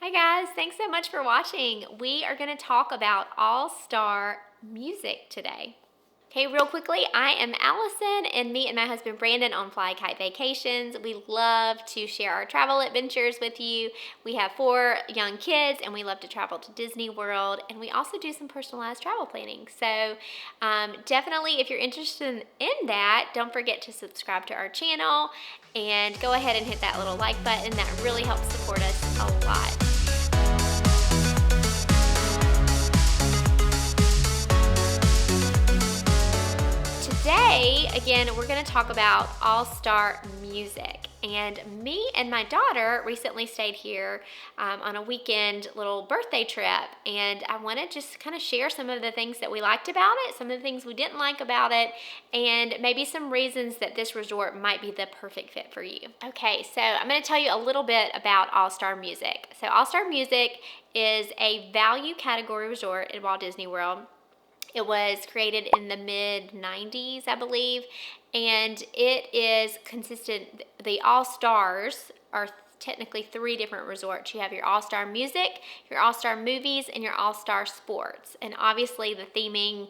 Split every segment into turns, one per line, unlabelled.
Hi guys, thanks so much for watching. We are going to talk about all-star music today. Okay, real quickly, I am Allison, and me and my husband Brandon on Fly Kite Vacations. We love to share our travel adventures with you. We have 4 young kids, and we love to travel to Disney World, and we also do some personalized travel planning. So definitely, if you're interested in that, don't forget to subscribe to our channel, and go ahead and hit that little like button. That really helps support us a lot. Today, again, we're going to talk about all-star music. And me and my daughter recently stayed here on a weekend little birthday trip. And I want to just kind of share some of the things that we liked about it, some of the things we didn't like about it, and maybe some reasons that this resort might be the perfect fit for you. Okay, so I'm going to tell you a little bit about all-star music. So all-star music is a value category resort at Walt Disney World. It was created in the mid-90s, I believe, and it is consistent. The All-Stars are technically 3 different resorts. You have your All-Star Music, your All-Star Movies, and your All-Star Sports. And obviously the theming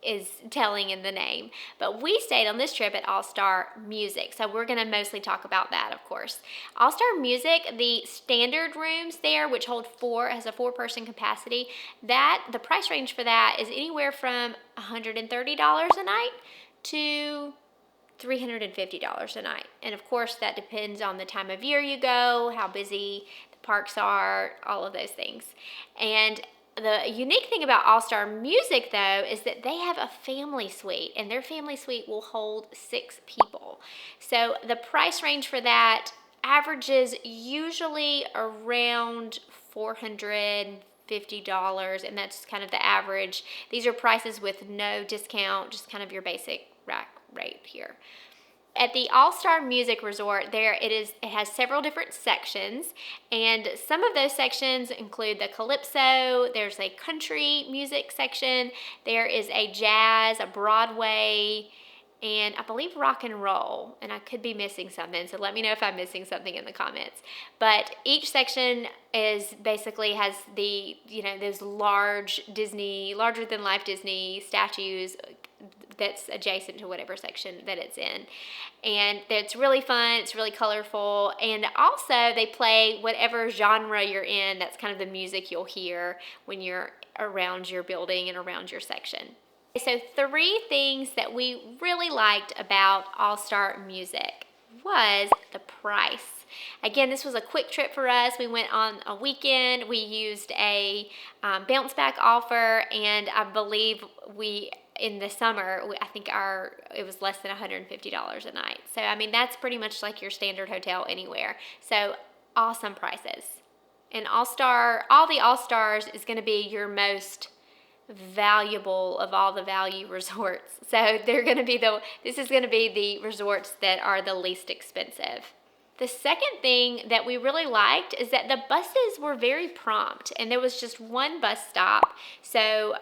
is telling in the name. But we stayed on this trip at All-Star Music, so we're going to mostly talk about that, of course. All-Star Music, the standard rooms there, which hold 4, has a 4-person capacity, the price range for that is anywhere from $130 a night to $350 a night. And of course, that depends on the time of year you go, how busy the parks are, all of those things. And the unique thing about All-Star Music, though, is that they have a family suite, and their family suite will hold 6 people. So the price range for that averages usually around $450, and that's kind of the average. These are prices with no discount, just kind of your basic rack rate here. At the All-Star Music Resort, it has several different sections, and some of those sections include the Calypso, there's a country music section, there is a jazz, a Broadway, and I believe rock and roll, and I could be missing something, so let me know if I'm missing something in the comments. But each section basically has those larger than life Disney statues that's adjacent to whatever section that it's in. And it's really fun, it's really colorful, and also they play whatever genre you're in. That's kind of the music you'll hear when you're around your building and around your section. So 3 things that we really liked about All-Star Music was the price. Again, this was a quick trip for us. We went on a weekend. We used a bounce back offer, and I believe in the summer, I think it was less than $150 a night. So, I mean, that's pretty much like your standard hotel anywhere. So, awesome prices. And all the All-Stars is going to be your most valuable of all the value resorts. So, this is going to be the resorts that are the least expensive. The second thing that we really liked is that the buses were very prompt, and there was just 1 bus stop. So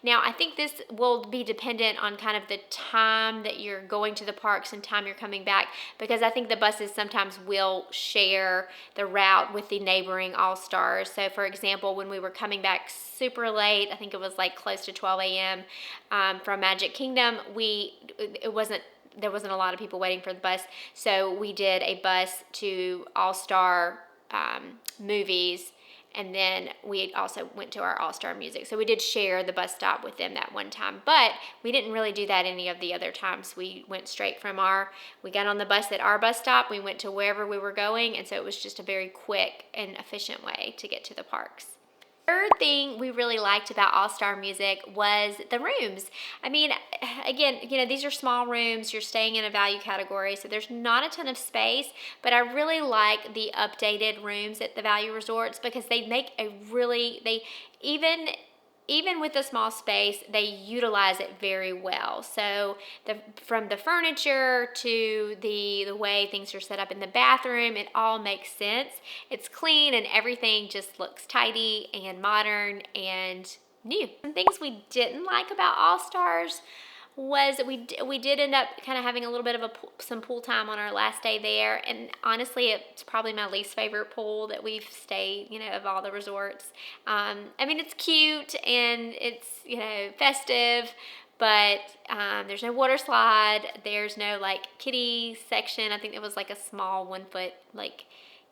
now I think this will be dependent on kind of the time that you're going to the parks and time you're coming back, because I think the buses sometimes will share the route with the neighboring All-Stars. So for example, when we were coming back super late, I think it was like close to 12 a.m. From Magic Kingdom, there wasn't a lot of people waiting for the bus, so we did a bus to All-Star Movies, and then we also went to our All-Star Music. So we did share the bus stop with them that one time, but we didn't really do that any of the other times. We went straight we got on the bus at our bus stop, we went to wherever we were going, and so it was just a very quick and efficient way to get to the parks. Third thing we really liked about All-Star Music was the rooms. I mean, again, these are small rooms. You're staying in a value category, so there's not a ton of space, but I really like the updated rooms at the value resorts, because they make even with the small space, they utilize it very well. So from the furniture to the way things are set up in the bathroom, it all makes sense. It's clean, and everything just looks tidy and modern and new. Some things we didn't like about All Stars was we did end up kind of having a little bit of some pool time on our last day there, and honestly, it's probably my least favorite pool that we've stayed, of all the resorts. I mean, it's cute and it's, festive, but there's no water slide. There's no like kiddie section. I think it was like a small 1 foot like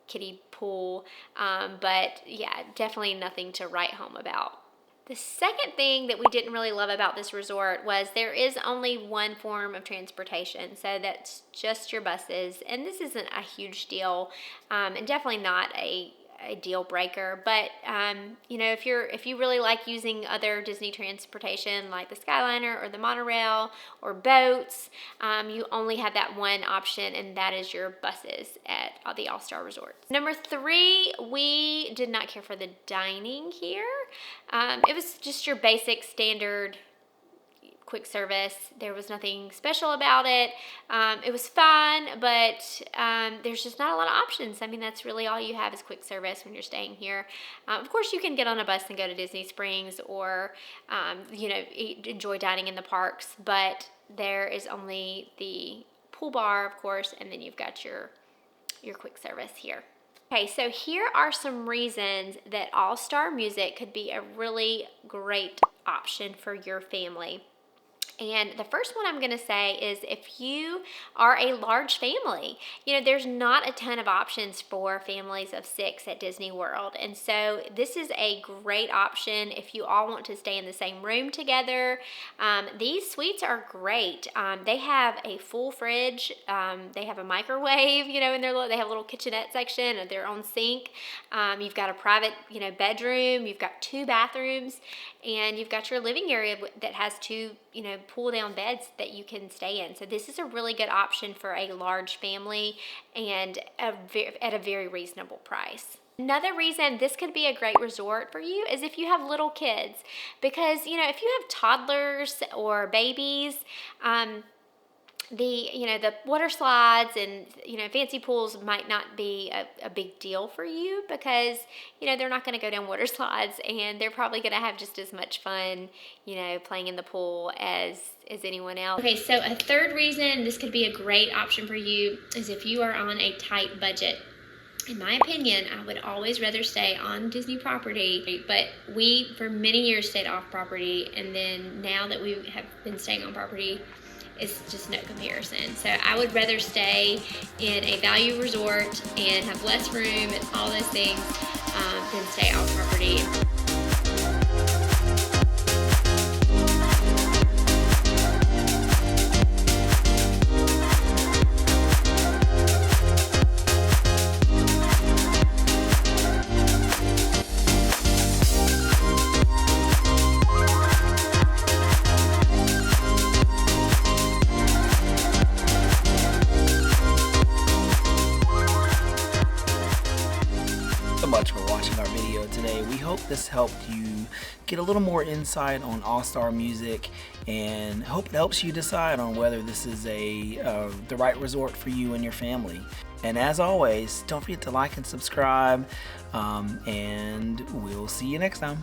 kiddie pool, but yeah, definitely nothing to write home about. The second thing that we didn't really love about this resort was there is only one form of transportation, so that's just your buses, and this isn't a huge deal, and definitely not a deal breaker, but if you really like using other Disney transportation like the Skyliner or the monorail or boats, you only have that one option, and that is your buses at the All-Star Resorts. Number 3, we did not care for the dining here. It was just your basic standard quick service. There was nothing special about it. It was fun, but there's just not a lot of options. I mean, that's really all you have is quick service when you're staying here. Of course, you can get on a bus and go to Disney Springs or, enjoy dining in the parks, but there is only the pool bar, of course, and then you've got your quick service here. Okay, so here are some reasons that All-Star Music could be a really great option for your family. And the first one I'm going to say is if you are a large family, there's not a ton of options for families of 6 at Disney World. And so this is a great option if you all want to stay in the same room together. These suites are great. They have a full fridge. They have a microwave, they have a little kitchenette section and their own sink. You've got a private, bedroom. You've got 2 bathrooms, and you've got your living area that has 2, pull down beds that you can stay in. So this is a really good option for a large family and at a very reasonable price. Another reason this could be a great resort for you is if you have little kids, because if you have toddlers or babies, the water slides and fancy pools might not be a big deal for you because they're not going to go down water slides, and they're probably going to have just as much fun playing in the pool as anyone else. Okay, so a third reason this could be a great option for you is if you are on a tight budget. In my opinion, I would always rather stay on Disney property, but we for many years stayed off property, and then now that we have been staying on property, it's just no comparison. So I would rather stay in a value resort and have less room and all those things than stay on property.
Much for watching our video today. We hope this helped you get a little more insight on All-Star Music, and hope it helps you decide on whether this is the right resort for you and your family. And as always, don't forget to like and subscribe, and we'll see you next time.